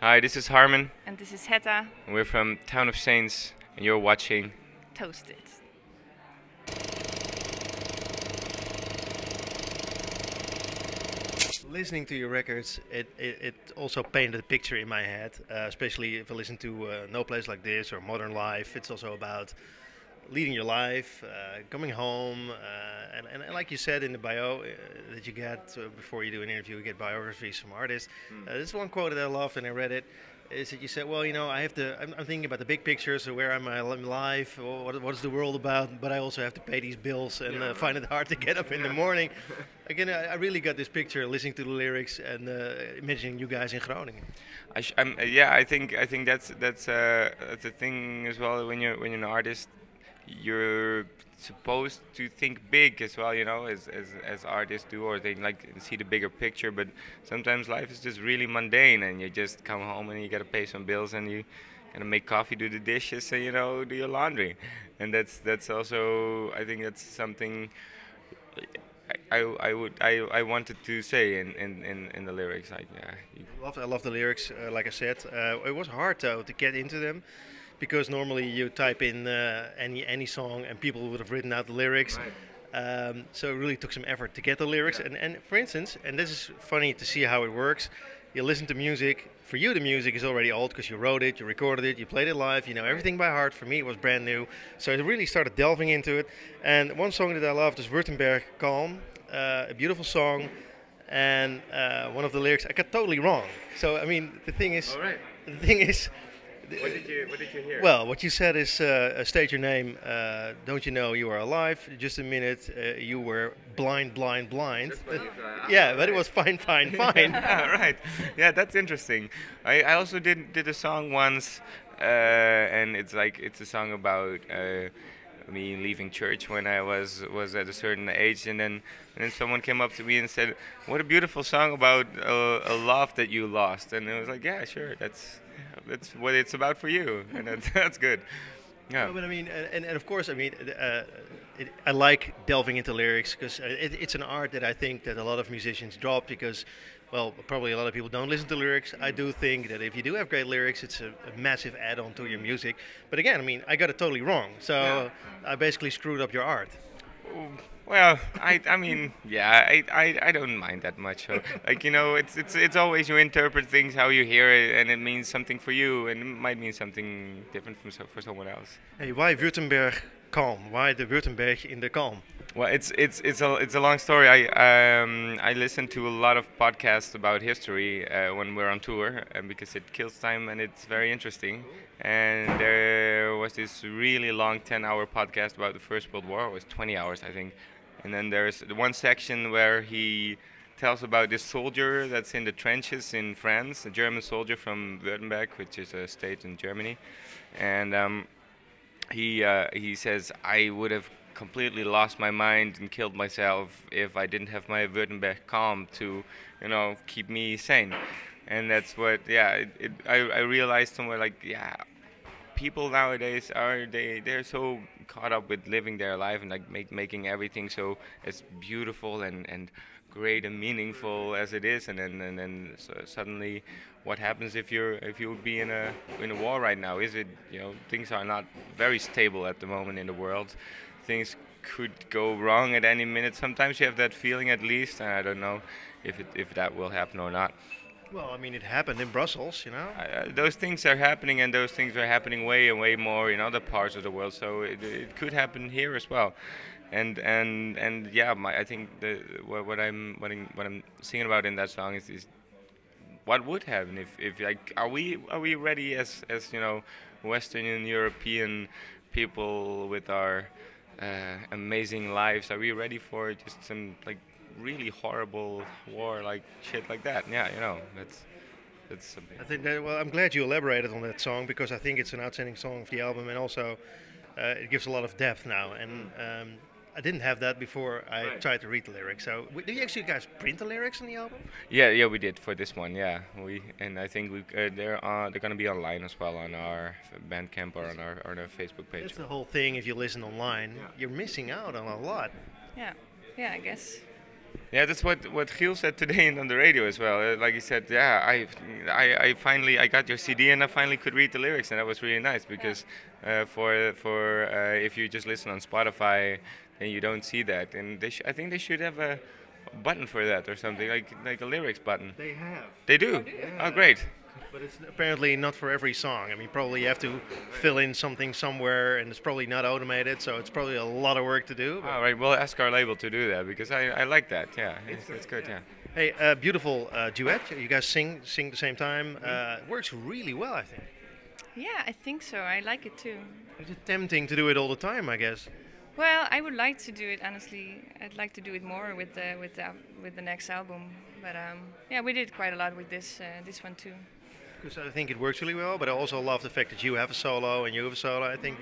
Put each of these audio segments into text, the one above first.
Hi, this is Harmon. And this is Hetta. We're from Town of Saints, and you're watching Toasted. Listening to your records, it also painted a picture in my head, especially if I listen to No Place Like This or Modern Life. It's also about leading your life, coming home, and like you said in the bio that you get before you do an interview, you get biographies from artists. This is one quote that I loved and I read it. Is that you said, well, you know, I'm thinking about the big picture, so where am I in life, what is the world about, but I also have to pay these bills and find it hard to get up in the morning. Again, I really got this picture listening to the lyrics and imagining you guys in Groningen. yeah, I think that's the thing as well. When you're an artist, you're supposed to think big as well, as artists do, or they like see the bigger picture. But sometimes life is just really mundane, and you just come home and you gotta pay some bills, and you gotta make coffee, do the dishes, and do your laundry. And that's also, I think that's something I wanted to say in the lyrics. Like, yeah. I love the lyrics, like I said. It was hard though to get into them, because normally you type in any song and people would have written out the lyrics. Right. So it really took some effort to get the lyrics. And for instance, and this is funny to see how it works, you listen to music. For you, the music is already old because you wrote it, you recorded it, you played it live, you know everything by heart. For me, it was brand new. So I really started delving into it. And one song that I loved is Württemberg Calm, a beautiful song. And one of the lyrics I got totally wrong. So I mean, the thing is, All right. the thing is, What did you hear? well, what you said is state your name. Don't you know you are alive? Just a minute. You were blind, blind, blind. That's what you thought. Yeah, but it was fine, fine, fine. Yeah, right. Yeah, that's interesting. I also did a song once, and it's a song about me leaving church when I was at a certain age, and then someone came up to me and said, "What a beautiful song about a love that you lost." And I was like, "Yeah, sure, that's what it's about for you," and that's good. Yeah. No, but I mean, and of course, I mean, I like delving into lyrics because it's an art that I think that a lot of musicians drop because, well, probably a lot of people don't listen to lyrics. I do think that if you do have great lyrics, it's a massive add-on to your music. But again, I mean, I got it totally wrong, so I basically screwed up your art. Well, I mean, yeah, I don't mind that much. So, like, it's always you interpret things how you hear it, and it means something for you, and it might mean something different for someone else. Hey, why Württemberg Calm? Why the Württemberg in the calm? Well, it's a long story. I listen to a lot of podcasts about history when we're on tour, because it kills time and it's very interesting. And there was this really long 10-hour podcast about the First World War. It was 20 hours, I think. And then there's the one section where he tells about this soldier that's in the trenches in France, a German soldier from Württemberg, which is a state in Germany, and he says, I would have completely lost my mind and killed myself if I didn't have my Württemberg calm to, keep me sane. And that's what, yeah, I realized somewhere, like, yeah, people nowadays they're so caught up with living their life and like making everything so as beautiful and great and meaningful as it is, and then suddenly what happens if you would be in a war right now? Is it, things are not very stable at the moment in the world. Things could go wrong at any minute. Sometimes you have that feeling, at least, and I don't know if that will happen or not. Well, I mean, it happened in Brussels, Those things are happening, and those things are happening way and way more in other parts of the world. So it could happen here as well. And yeah, I think what I'm singing about in that song is what would happen if like, are we ready as Western and European people with our amazing lives? Are we ready for just some like really horrible war, like shit like that? Yeah, that's something. I think that, well, I'm glad you elaborated on that song because I think it's an outstanding song of the album, and also it gives a lot of depth now. And I didn't have that before I tried to read the lyrics. So, did you actually guys print the lyrics in the album? Yeah, we did for this one. Yeah, I think they're gonna be online as well on our Bandcamp or on our Facebook page. That's the whole thing. If you listen online, you're missing out on a lot. Yeah, I guess. Yeah, that's what Giel said today on the radio as well. Like he said, yeah, I finally I got your CD and I finally could read the lyrics, and that was really nice because for if you just listen on Spotify, then you don't see that, and I think they should have a button for that or something like a lyrics button. They have. They do. Yeah. Oh, great. But it's apparently not for every song. I mean, probably you have to fill in something somewhere, and it's probably not automated, so it's probably a lot of work to do. All right, we'll ask our label to do that because I like that. Yeah, it's good. Yeah. Hey, beautiful duet. You guys sing at the same time. Works really well, I think. Yeah, I think so. I like it too. Is it tempting to do it all the time, I guess? Well, I would like to do it honestly. I'd like to do it more with the next album. But yeah, we did quite a lot with this one too. Because I think it works really well, but I also love the fact that you have a solo and you have a solo. I think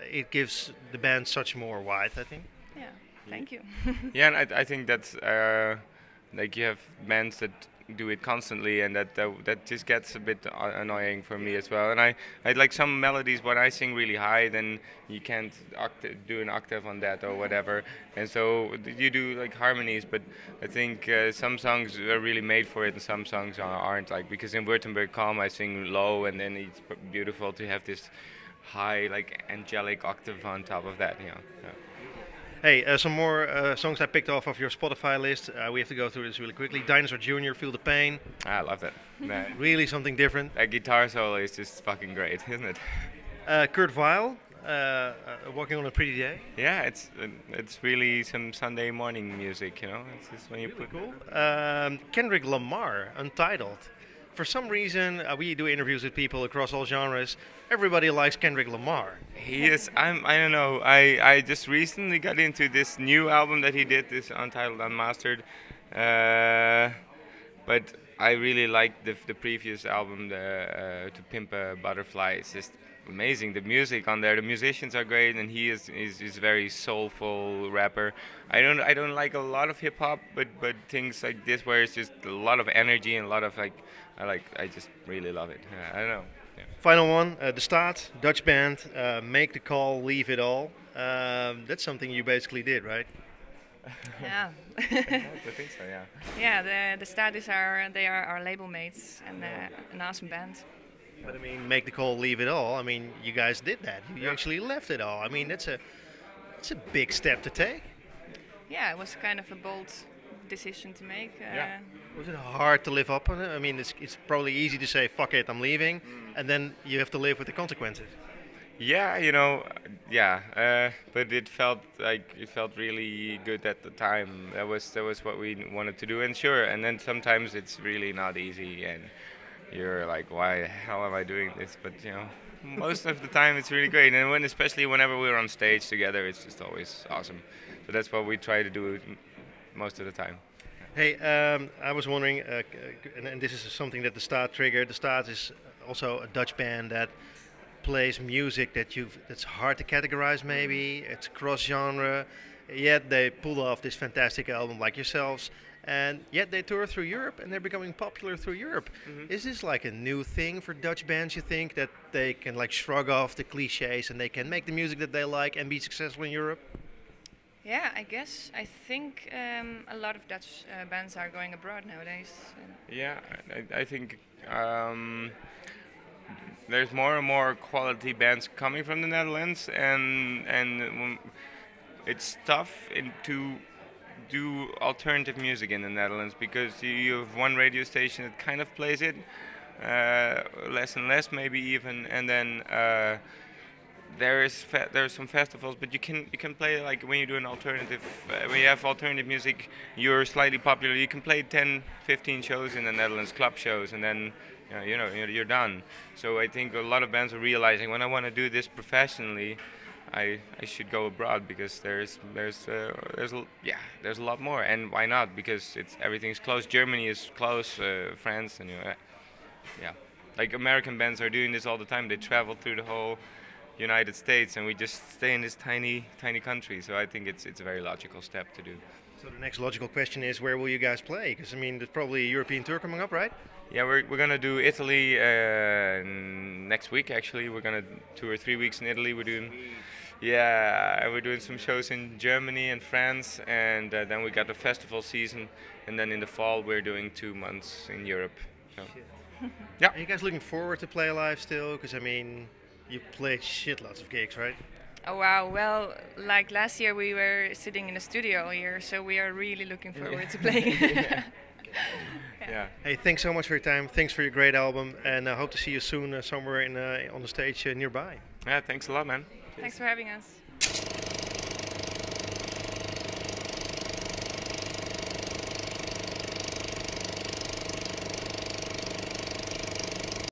it gives the band such more width, I think. Yeah, thank you. Yeah, and I think that's like you have bands that do it constantly, and that just gets a bit annoying for me as well. And I like some melodies when I sing really high, then you can't do an octave on that or whatever, and so you do like harmonies. But I think some songs are really made for it, and some songs aren't. Like because in Württemberg Calm I sing low, and then it's beautiful to have this high, like angelic octave on top of that. Yeah. Hey, some more songs I picked off of your Spotify list. We have to go through this really quickly. Dinosaur Jr., Feel the Pain. I love that. Really something different. That guitar solo is just fucking great, isn't it? Kurt Weill, Walking on a Pretty Day. Yeah, it's really some Sunday morning music, you know. It's just when you Really put. cool. Kendrick Lamar, Untitled. For some reason, we do interviews with people across all genres. Everybody likes Kendrick Lamar. He is. I don't know. I just recently got into this new album that he did, this Untitled Unmastered. But I really liked the previous album, To Pimp a Butterfly. It's just amazing. The music on there, the musicians are great, and he is very soulful rapper. I don't like a lot of hip hop, but things like this where it's just a lot of energy and a lot of I just really love it. I don't know. Yeah. Final one, The Staat, Dutch band, Make the Call, Leave It All. That's something you basically did, right? Yeah. I think so. Yeah. Yeah, the Status they are our label mates and an awesome band. But I mean, Make the Call, Leave It All. I mean, you guys did that. You actually left it all. I mean, it's a big step to take. Yeah, it was kind of a bold decision to make. Yeah. Was it hard to live up on it? I mean, it's probably easy to say, fuck it, I'm leaving, and then you have to live with the consequences. Yeah, but it felt really good at the time. That was what we wanted to do, and sure. And then sometimes it's really not easy, and you're like, why the hell am I doing this? But most of the time it's really great, and especially whenever we're on stage together, it's just always awesome. So that's what we try to do most of the time. Hey, I was wondering, and this is something that the Staat triggered. The Staat is also a Dutch band that plays music that's hard to categorize. Maybe it's cross-genre. Yet they pulled off this fantastic album like yourselves, and yet they tour through Europe and they're becoming popular through Europe. Mm-hmm. Is this like a new thing for Dutch bands? You think that they can like shrug off the cliches and they can make the music that they like and be successful in Europe? Yeah, I guess. I think a lot of Dutch bands are going abroad nowadays. Yeah, I think there's more and more quality bands coming from the Netherlands, and it's tough to do alternative music in the Netherlands because you have one radio station that kind of plays it, less and less maybe even, and then there's some festivals, but you can play like when you do an alternative, when you have alternative music, you're slightly popular. You can play 10, 15 shows in the Netherlands, club shows, and then you're done. So I think a lot of bands are realizing when I want to do this professionally, I should go abroad because there's a lot more, and why not? Because everything's close. Germany is close, France, and yeah, like American bands are doing this all the time. They travel through the whole United States, and we just stay in this tiny country. So I think it's a very logical step to do. So the next logical question is, where will you guys play? Because I mean, there's probably a European tour coming up, right? Yeah, we're gonna do Italy next week. Actually, we're gonna tour 3 weeks in Italy. We're doing Yeah, we're doing some shows in Germany and France, and then we got the festival season, and then in the fall we're doing 2 months in Europe. So, yeah. Are you guys looking forward to play live still? Because I mean, you played shitloads of gigs, right? Oh wow! Well, like last year we were sitting in the studio here, so we are really looking forward to playing. Yeah. Hey, thanks so much for your time. Thanks for your great album, and I hope to see you soon somewhere on the stage nearby. Yeah, thanks a lot, man. Thanks for having us.